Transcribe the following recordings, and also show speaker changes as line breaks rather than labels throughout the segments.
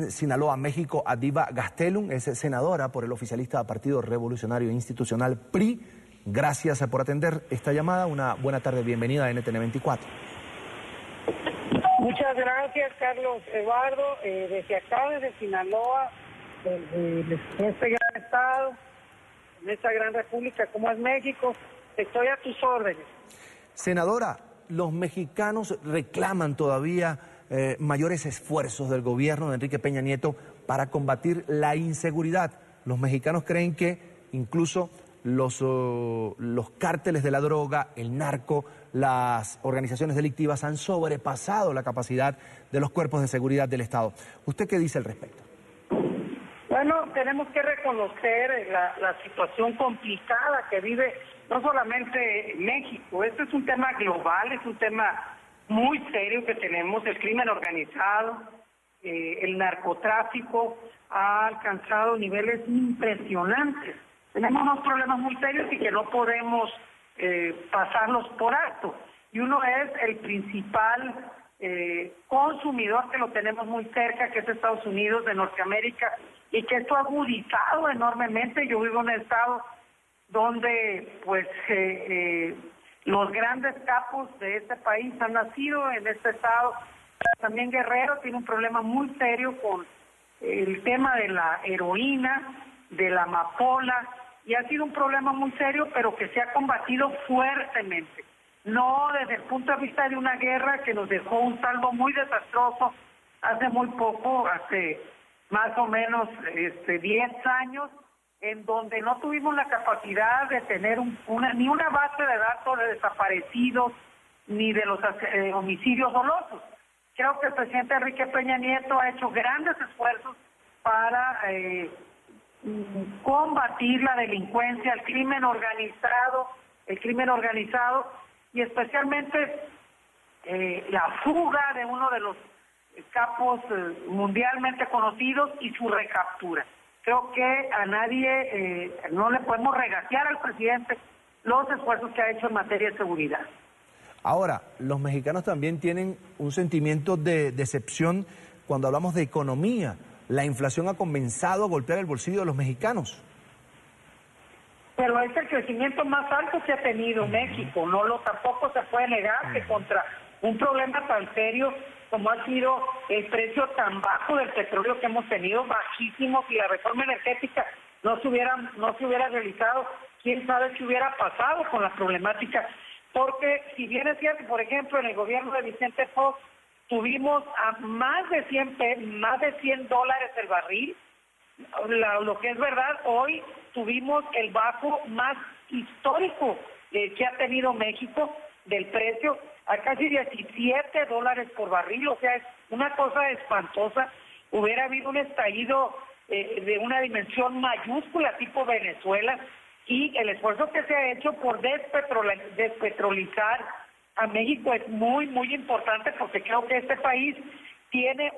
en Sinaloa, México, Adiva Gastelum, es senadora por el oficialista Partido Revolucionario Institucional PRI. Gracias por atender esta llamada. Una buena tarde, bienvenida a NTN 24.
Muchas gracias, Carlos Eduardo. Desde acá, desde Sinaloa, desde este gran estado, en esta gran república como es México, estoy a tus órdenes.
Senadora, los mexicanos reclaman todavía mayores esfuerzos del gobierno de Enrique Peña Nieto para combatir la inseguridad. Los mexicanos creen que incluso los cárteles de la droga, el narco, las organizaciones delictivas han sobrepasado la capacidad de los cuerpos de seguridad del Estado. ¿Usted qué dice al respecto?
Bueno, tenemos que reconocer la situación complicada que vive no solamente México. Este es un tema global, es un tema muy serio que tenemos. El crimen organizado, el narcotráfico ha alcanzado niveles impresionantes. Tenemos unos problemas muy serios y que no podemos pasarlos por alto. Y uno es el principal consumidor, que lo tenemos muy cerca, que es Estados Unidos de Norteamérica, y que esto ha agudizado enormemente. Yo vivo en un estado donde pues los grandes capos de este país han nacido en este estado. También Guerrero tiene un problema muy serio con el tema de la heroína, de la amapola, y ha sido un problema muy serio, pero que se ha combatido fuertemente. No desde el punto de vista de una guerra que nos dejó un saldo muy desastroso hace muy poco, hace más o menos 10 años, en donde no tuvimos la capacidad de tener ni una base de datos de desaparecidos, ni de los homicidios dolosos. Creo que el presidente Enrique Peña Nieto ha hecho grandes esfuerzos para combatir la delincuencia, el crimen organizado y especialmente la fuga de uno de los capos mundialmente conocidos y su recaptura. Creo que a nadie no le podemos regatear al presidente los esfuerzos que ha hecho en materia de seguridad.
Ahora, los mexicanos también tienen un sentimiento de decepción cuando hablamos de economía. La inflación ha comenzado a golpear el bolsillo de los mexicanos.
Pero es el crecimiento más alto que ha tenido México. Tampoco se puede negar que contra un problema tan serio como ha sido el precio tan bajo del petróleo que hemos tenido, bajísimo, si la reforma energética no se hubiera realizado, quién sabe qué hubiera pasado con la problemática. Porque si bien es cierto, por ejemplo, en el gobierno de Vicente Fox tuvimos a más de $100 el barril, lo que es verdad, hoy tuvimos el bajo más histórico que ha tenido México del precio, a casi $17 por barril. O sea, es una cosa espantosa. Hubiera habido un estallido de una dimensión mayúscula tipo Venezuela, y el esfuerzo que se ha hecho por despetrolizar a México es muy, muy importante, porque creo que este país tiene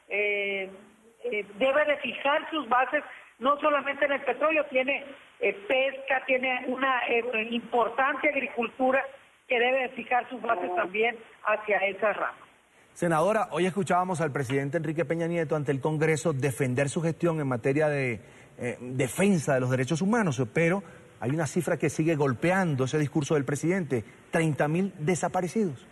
debe de fijar sus bases, no solamente en el petróleo, tiene pesca, tiene una importante agricultura que debe de fijar sus bases también hacia esa rama.
Senadora, hoy escuchábamos al presidente Enrique Peña Nieto ante el Congreso defender su gestión en materia de defensa de los derechos humanos, pero hay una cifra que sigue golpeando ese discurso del presidente: 30.000 desaparecidos.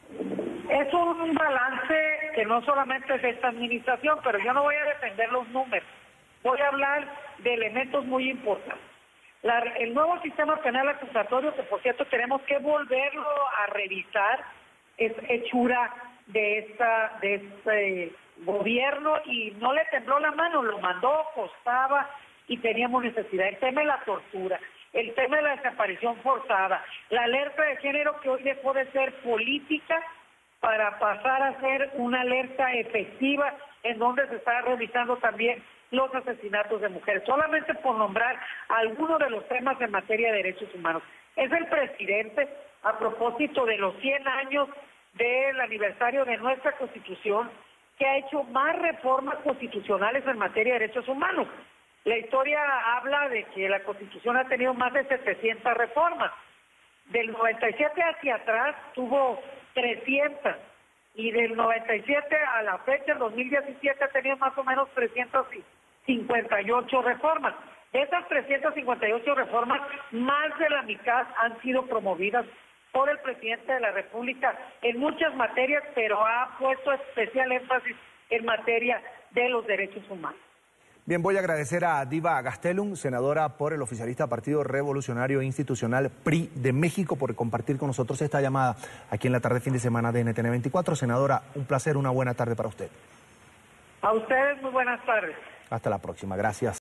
Es un balance que no solamente es de esta administración, pero yo no voy a defender los números. Voy a hablar de elementos muy importantes. El nuevo sistema penal acusatorio, que por cierto tenemos que volverlo a revisar, es hechura de este gobierno, y no le tembló la mano, lo mandó, costaba y teníamos necesidad. El tema de la tortura, el tema de la desaparición forzada, la alerta de género, que hoy dejó de ser política para pasar a ser una alerta efectiva, en donde se está revisando también los asesinatos de mujeres, solamente por nombrar algunos de los temas en materia de derechos humanos. Es el presidente, a propósito de los 100 años del aniversario de nuestra Constitución, que ha hecho más reformas constitucionales en materia de derechos humanos. La historia habla de que la Constitución ha tenido más de 700 reformas. Del 97 hacia atrás tuvo 300. y del 97 a la fecha, el 2017, ha tenido más o menos 358 reformas. De esas 358 reformas, más de la mitad han sido promovidas por el presidente de la República en muchas materias, pero ha puesto especial énfasis en materia de los derechos humanos.
Bien, voy a agradecer a Diva Gastelum, senadora por el oficialista Partido Revolucionario Institucional PRI de México, por compartir con nosotros esta llamada aquí en la tarde fin de semana de NTN 24. Senadora, un placer, una buena tarde para usted.
A ustedes, muy buenas tardes.
Hasta la próxima, gracias.